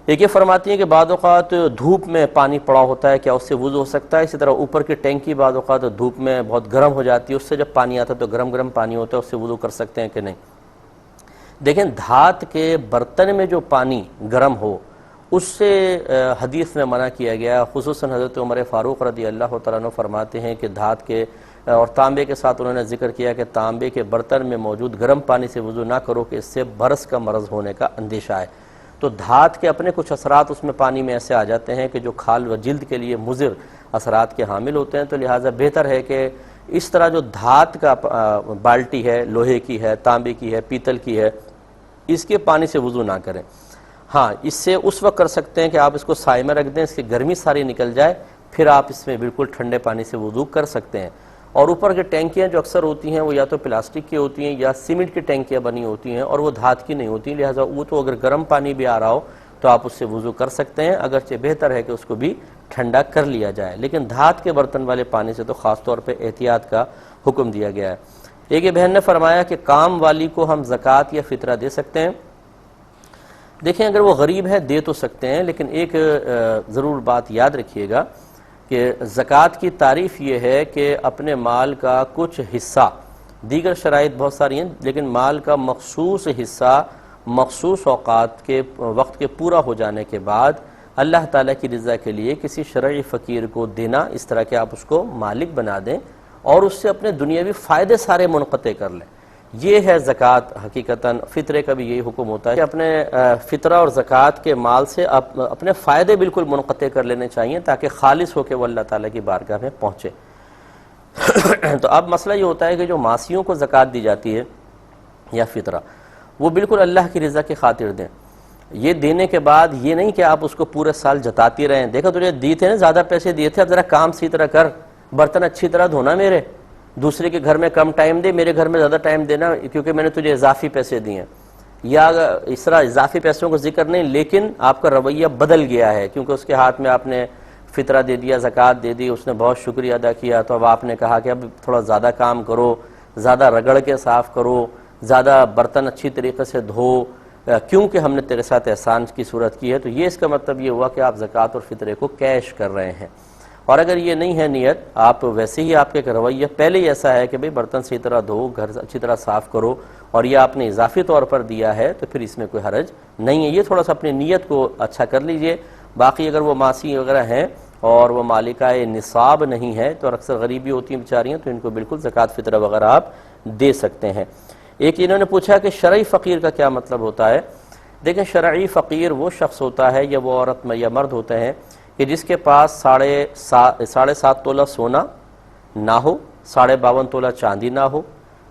ایک یہ فرماتی ہیں کہ بعض اوقات دھوپ میں پانی پڑا ہوتا ہے، کیا اس سے وضو ہو سکتا ہے؟ اسی طرح اوپر کی ٹینکی بعض اوقات دھوپ میں بہت گرم ہو جاتی ہے، اس سے جب پانی آتا ہے تو گرم گرم پانی ہوتا ہے، اس سے وضو کر سکتے ہیں کہ نہیں؟ دیکھیں، دھات کے برتن میں جو پانی گرم ہو اس سے حدیث میں منع کیا گیا، خصوصاً حضرت عمر فاروق رضی اللہ تعالیٰ عنہ فرماتے ہیں کہ دھات کے اور تانبے کے ساتھ انہوں نے ذکر کیا کہ تانبے کے برتن میں موجود گرم پانی سے وضو نہ کرو کہ اس سے برس کا مرض ہونے کا اندیشہ ہے۔ تو دھات کے اپنے کچھ اثرات اس میں پانی میں ایسے آ جاتے ہیں کہ جو کھال و جلد کے لیے مضر اثرات کے حامل ہوتے ہیں، تو لہٰذا بہتر ہے کہ اس طرح جو دھات کا بالٹی ہے، لوہے کی ہے، تانبے کی ہے، پیتل کی ہے، اس کے پانی سے وضو نہ کریں۔ ہاں، اس سے اس وقت کر سکتے ہیں کہ آپ اس کو سائے میں رکھ دیں، اس کی گرمی ساری نکل جائے، پھر آپ اس میں بالکل ٹھنڈے پانی سے وضو کر سکتے ہیں۔ اور اوپر کی ٹینکیاں جو اکثر ہوتی ہیں وہ یا تو پلاسٹک کی ہوتی ہیں یا سیمنٹ کی ٹینکیاں بنی ہوتی ہیں، اور وہ دھات کی نہیں ہوتی، لہٰذا وہ تو اگر گرم پانی بھی آ رہا ہو تو آپ اس سے وضو کر سکتے ہیں، اگرچہ بہتر ہے کہ اس کو بھی ٹھنڈا کر لیا جائے، لیکن دھات کے برتن والے پانی سے تو خاص طور پہ احتیاط کا حکم دیا گیا ہے۔ ایک بہن نے فرمایا کہ کام والی کو ہم زکوٰۃ یا فطرہ دے سکتے ہیں؟ دیکھیں، اگر وہ غریب ہے دے تو سکتے ہیں، لیکن ایک ضرور بات یاد رکھیے گا کہ زکوٰۃ کی تعریف یہ ہے کہ اپنے مال کا کچھ حصہ، دیگر شرائط بہت ساری ہیں، لیکن مال کا مخصوص حصہ مخصوص اوقات کے وقت کے پورا ہو جانے کے بعد اللہ تعالیٰ کی رضا کے لیے کسی شرعی فقیر کو دینا، اس طرح کہ آپ اس کو مالک بنا دیں اور اس سے اپنے دنیاوی فائدے سارے منقطع کر لیں، یہ ہے زکوٰۃ۔ حقیقتاً فطرے کا بھی یہی حکم ہوتا ہے کہ اپنے فطرہ اور زکوٰۃ کے مال سے اپنے فائدے بالکل منقطع کر لینے چاہیے تاکہ خالص ہو کے وہ اللہ تعالیٰ کی بارگاہ میں پہنچے۔ تو اب مسئلہ یہ ہوتا ہے کہ جو ماسیوں کو زکوٰۃ دی جاتی ہے یا فطرہ، وہ بالکل اللہ کی رضا کی خاطر دیں۔ یہ دینے کے بعد یہ نہیں کہ آپ اس کو پورے سال جتاتی رہیں، دیکھو تجھے دیے تھے نا، زیادہ پیسے دیے تھے، اب ذرا کام سی طرح کر، برتن اچھی طرح دھونا، میرے دوسرے کے گھر میں کم ٹائم دے، میرے گھر میں زیادہ ٹائم دینا کیونکہ میں نے تجھے اضافی پیسے دیے ہیں، یا اس طرح اضافی پیسوں کو ذکر نہیں، لیکن آپ کا رویہ بدل گیا ہے کیونکہ اس کے ہاتھ میں آپ نے فطرہ دے دیا، زکوٰۃ دے دی، اس نے بہت شکریہ ادا کیا، تو اب آپ نے کہا کہ اب تھوڑا زیادہ کام کرو، زیادہ رگڑ کے صاف کرو، زیادہ برتن اچھی طریقے سے دھو، کیونکہ ہم نے تیرے ساتھ احسان کی صورت کی ہے۔ تو یہ اس کا مطلب یہ ہوا کہ آپ زکوٰۃ اور فطرے کو کیش کر رہے ہیں۔ اور اگر یہ نہیں ہے نیت، آپ ویسے ہی آپ کے رویہ پہلے ہی ایسا ہے کہ بھئی برتن صحیح طرح دھو، گھر اچھی طرح صاف کرو، اور یہ آپ نے اضافی طور پر دیا ہے، تو پھر اس میں کوئی حرج نہیں ہے۔ یہ تھوڑا سا اپنی نیت کو اچھا کر لیجئے۔ باقی اگر وہ ماسی وغیرہ ہیں اور وہ مالکہ نصاب نہیں ہے تو اکثر غریبی ہوتی ہیں بیچاریاں، تو ان کو بالکل زکوٰۃ فطرہ وغیرہ آپ دے سکتے ہیں۔ ایک انہوں نے پوچھا کہ شرعی فقیر کا کیا مطلب ہوتا ہے؟ دیکھیں، شرعی فقیر وہ شخص ہوتا ہے یا وہ عورت یا مرد ہوتے ہیں کہ جس کے پاس ساڑھے سات تولہ سونا نہ ہو، 52.5 تولہ چاندی نہ ہو،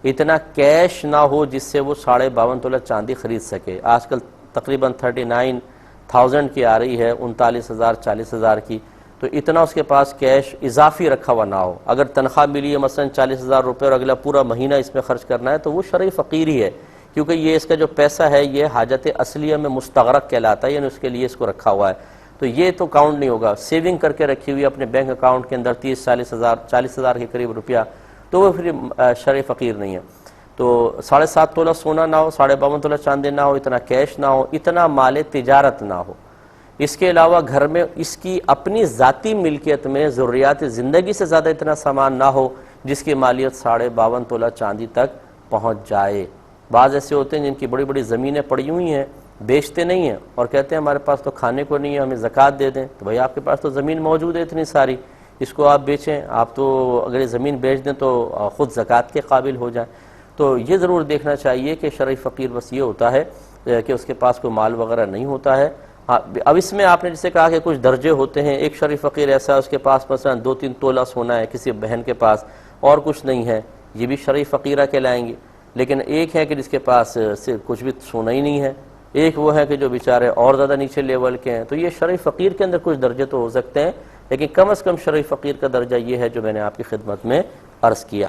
اتنا کیش نہ ہو جس سے وہ 52.5 تولہ چاندی خرید سکے۔ آج کل تقریباً 39,000 کی آ رہی ہے، 39,000 40,000 کی، تو اتنا اس کے پاس کیش اضافی رکھا ہوا نہ ہو۔ اگر تنخواہ ملی ہے مثلا 40,000 روپے اور اگلا پورا مہینہ اس میں خرچ کرنا ہے تو وہ شرعی فقیر ہی ہے، کیونکہ یہ اس کا جو پیسہ ہے یہ حاجت اصلیہ میں مستغرق کہلاتا ہے، یعنی اس کے لیے اس کو رکھا ہوا ہے، تو یہ تو کاؤنٹ نہیں ہوگا۔ سیونگ کر کے رکھی ہوئی اپنے بینک اکاؤنٹ کے اندر 40,000 کے قریب روپیہ، تو وہ پھر شرعی فقیر نہیں ہے۔ تو 7.5 تولہ سونا نہ ہو، 52.5 تولہ چاندی نہ ہو، اتنا کیش نہ ہو، اتنا مال تجارت نہ ہو، اس کے علاوہ گھر میں اس کی اپنی ذاتی ملکیت میں ضروریات زندگی سے زیادہ اتنا سامان نہ ہو جس کی مالیت 52.5 تولہ چاندی تک پہنچ جائے۔ بعض ایسے ہوتے ہیں جن کی بڑی بڑی زمینیں پڑی ہوئی ہیں، بیچتے نہیں ہیں اور کہتے ہیں ہمارے پاس تو کھانے کو نہیں ہے، ہمیں زکوٰۃ دے دیں، تو بھائی آپ کے پاس تو زمین موجود ہے اتنی ساری، اس کو آپ بیچیں، آپ تو اگر یہ زمین بیچ دیں تو خود زکوٰۃ کے قابل ہو جائیں۔ تو یہ ضرور دیکھنا چاہیے کہ شرعی فقیر بس یہ ہوتا ہے کہ اس کے پاس کوئی مال وغیرہ نہیں ہوتا ہے۔ اب اس میں آپ نے جسے کہا کہ کچھ درجے ہوتے ہیں، ایک شرعی فقیر ایسا ہے اس کے پاس مثلا 2-3 تولہ سونا ہے کسی بہن کے پاس اور کچھ نہیں ہے، یہ بھی شرعی فقیرہ کہلائیں گے۔ لیکن ایک ہے کہ جس کے پاس کچھ بھی سونا ہی نہیں ہے، ایک وہ ہے کہ جو بیچارے اور زیادہ نیچے لیول کے ہیں، تو یہ شرعی فقیر کے اندر کچھ درجے تو ہو سکتے ہیں، لیکن کم از کم شرعی فقیر کا درجہ یہ ہے جو میں نے آپ کی خدمت میں عرض کیا۔